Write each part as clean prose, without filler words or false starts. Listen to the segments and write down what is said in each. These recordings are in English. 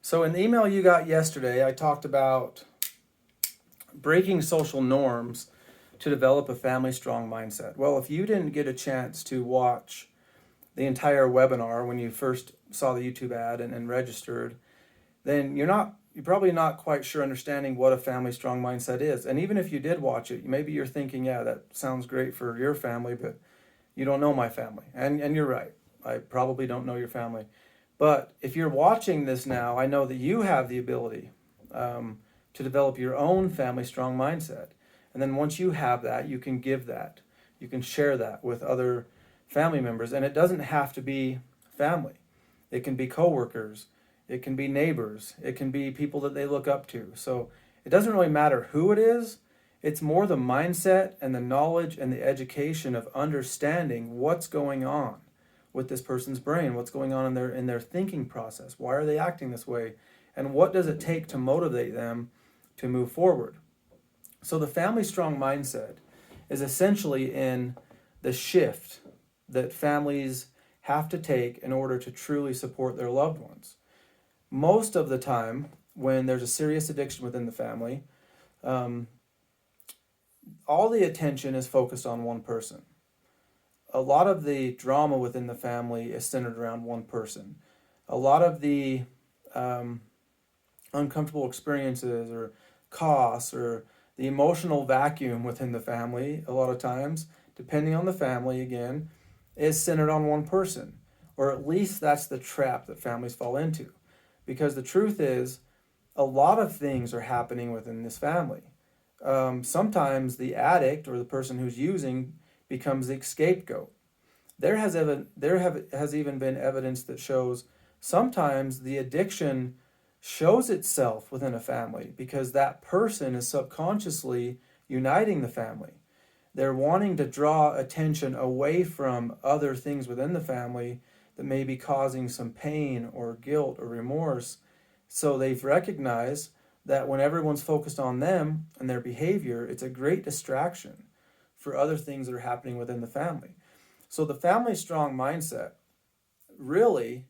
So in the email you got yesterday, I talked about breaking social norms to develop a family strong mindset. Well, if you didn't get a chance to watch the entire webinar when you first saw the YouTube ad and registered, then you're probably not quite sure understanding what a family strong mindset is. And even if you did watch it, maybe you're thinking, yeah, that sounds great for your family, but you don't know my family. And you're right. I probably don't know your family. But if you're watching this now, I know that you have the ability to develop your own family strong mindset. And then once you have that, you can give that. You can share that with other family members. And it doesn't have to be family. It can be coworkers. It can be neighbors. It can be people that they look up to. So it doesn't really matter who it is. It's more the mindset and the knowledge and the education of understanding what's going on with this person's brain, what's going on in their thinking process. Why are they acting this way? And what does it take to motivate them to move forward? So the family strong mindset is essentially in the shift that families have to take in order to truly support their loved ones. Most of the time, when there's a serious addiction within the family, all the attention is focused on one person. A lot of the drama within the family is centered around one person. A lot of the uncomfortable experiences or costs or the emotional vacuum within the family, a lot of times, depending on the family again, is centered on one person. Or at least that's the trap that families fall into. Because the truth is, a lot of things are happening within this family. Sometimes the addict or the person who's using becomes the scapegoat. There has even been evidence that shows sometimes the addiction shows itself within a family because that person is subconsciously uniting the family. They're wanting to draw attention away from other things within the family that may be causing some pain or guilt or remorse. So they've recognized that when everyone's focused on them and their behavior, it's a great distraction for other things that are happening within the family. So the family strong mindset, really,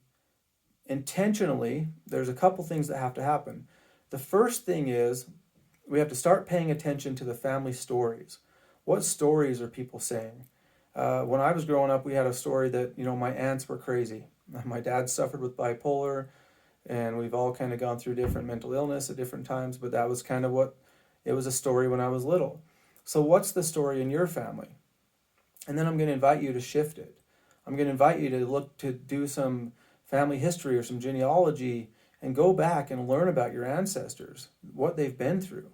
intentionally, there's a couple things that have to happen. The first thing is we have to start paying attention to the family stories. What stories are people saying? When I was growing up, we had a story that, my aunts were crazy. My dad suffered with bipolar, and we've all kind of gone through different mental illness at different times, but that was kind of what, it was a story when I was little. So what's the story in your family? And then I'm going to invite you to shift it. I'm going to invite you to look to do some family history or some genealogy and go back and learn about your ancestors, what they've been through.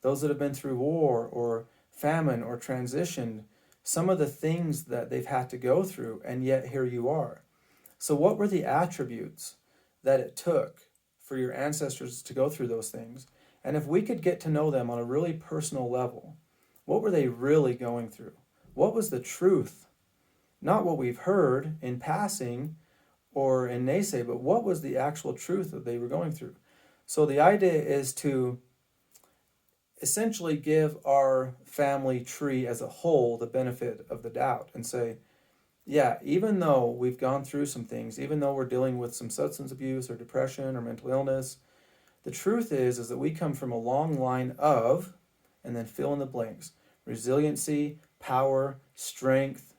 Those that have been through war or famine or transition, some of the things that they've had to go through, and yet here you are. So what were the attributes that it took for your ancestors to go through those things? And if we could get to know them on a really personal level, what were they really going through? What was the truth? Not what we've heard in passing or in naysay, but what was the actual truth that they were going through? So the idea is to essentially give our family tree as a whole the benefit of the doubt and say, yeah, even though we've gone through some things, even though we're dealing with some substance abuse or depression or mental illness, the truth is that we come from a long line of, and then fill in the blanks, resiliency, power, strength,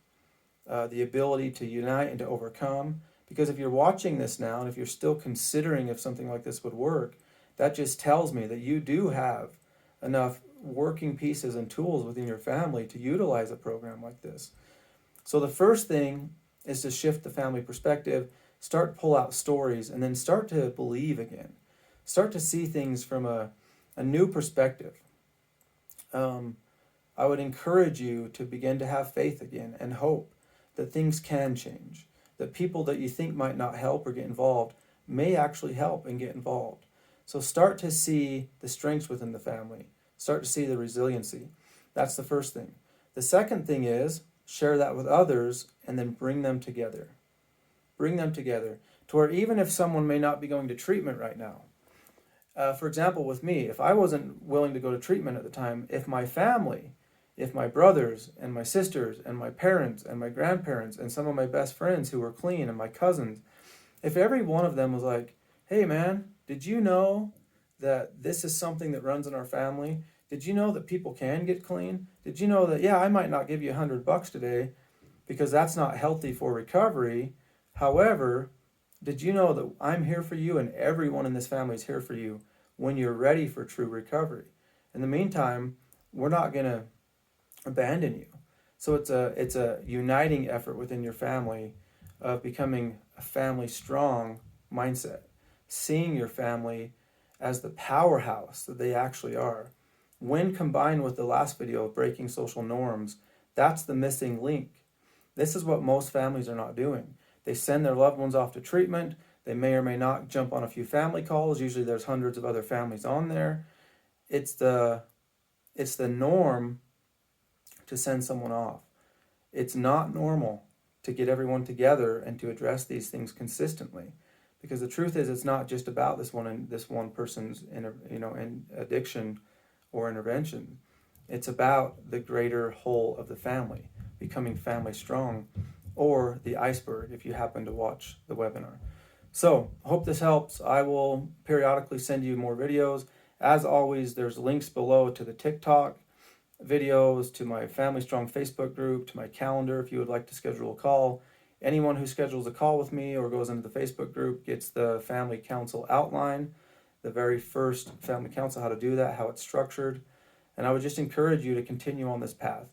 the ability to unite and to overcome. Because if you're watching this now, and if you're still considering if something like this would work, that just tells me that you do have enough working pieces and tools within your family to utilize a program like this. So the first thing is to shift the family perspective, start to pull out stories, and then start to believe again. Start to see things from a new perspective. I would encourage you to begin to have faith again and hope that things can change, that people that you think might not help or get involved may actually help and get involved. So start to see the strengths within the family. Start to see the resiliency. That's the first thing. The second thing is share that with others and then bring them together. Bring them together to where even if someone may not be going to treatment right now, for example, with me, if I wasn't willing to go to treatment at the time, if my family, if my brothers and my sisters and my parents and my grandparents and some of my best friends who were clean and my cousins, if every one of them was like, hey man, Did you know that this is something that runs in our family? Did you know that people can get clean? Did you know that, yeah, I might not give you $100 today because that's not healthy for recovery. However, did you know that I'm here for you and everyone in this family is here for you when you're ready for true recovery? In the meantime, we're not going to abandon you. So it's a uniting effort within your family of becoming a family strong mindset, seeing your family as the powerhouse that they actually are. When combined with the last video of breaking social norms, that's the missing link. This is what most families are not doing. They send their loved ones off to treatment. They may or may not jump on a few family calls. Usually there's hundreds of other families on there. It's the norm to send someone off. It's not normal to get everyone together and to address these things consistently, because the truth is it's not just about this one person's in addiction or intervention. It's about the greater whole of the family becoming family strong, or the iceberg if you happen to watch the webinar. So hope this helps. I will periodically send you more videos. As always, there's links below to the TikTok videos, to my Family Strong Facebook group, to my calendar if you would like to schedule a call. Anyone who schedules a call with me or goes into the Facebook group gets the family council outline, the very first family council, how to do that, how it's structured. And I would just encourage you to continue on this path.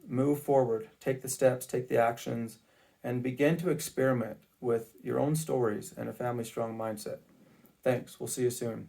Move forward, take the steps, take the actions, and begin to experiment with your own stories and a family strong mindset. Thanks. We'll see you soon.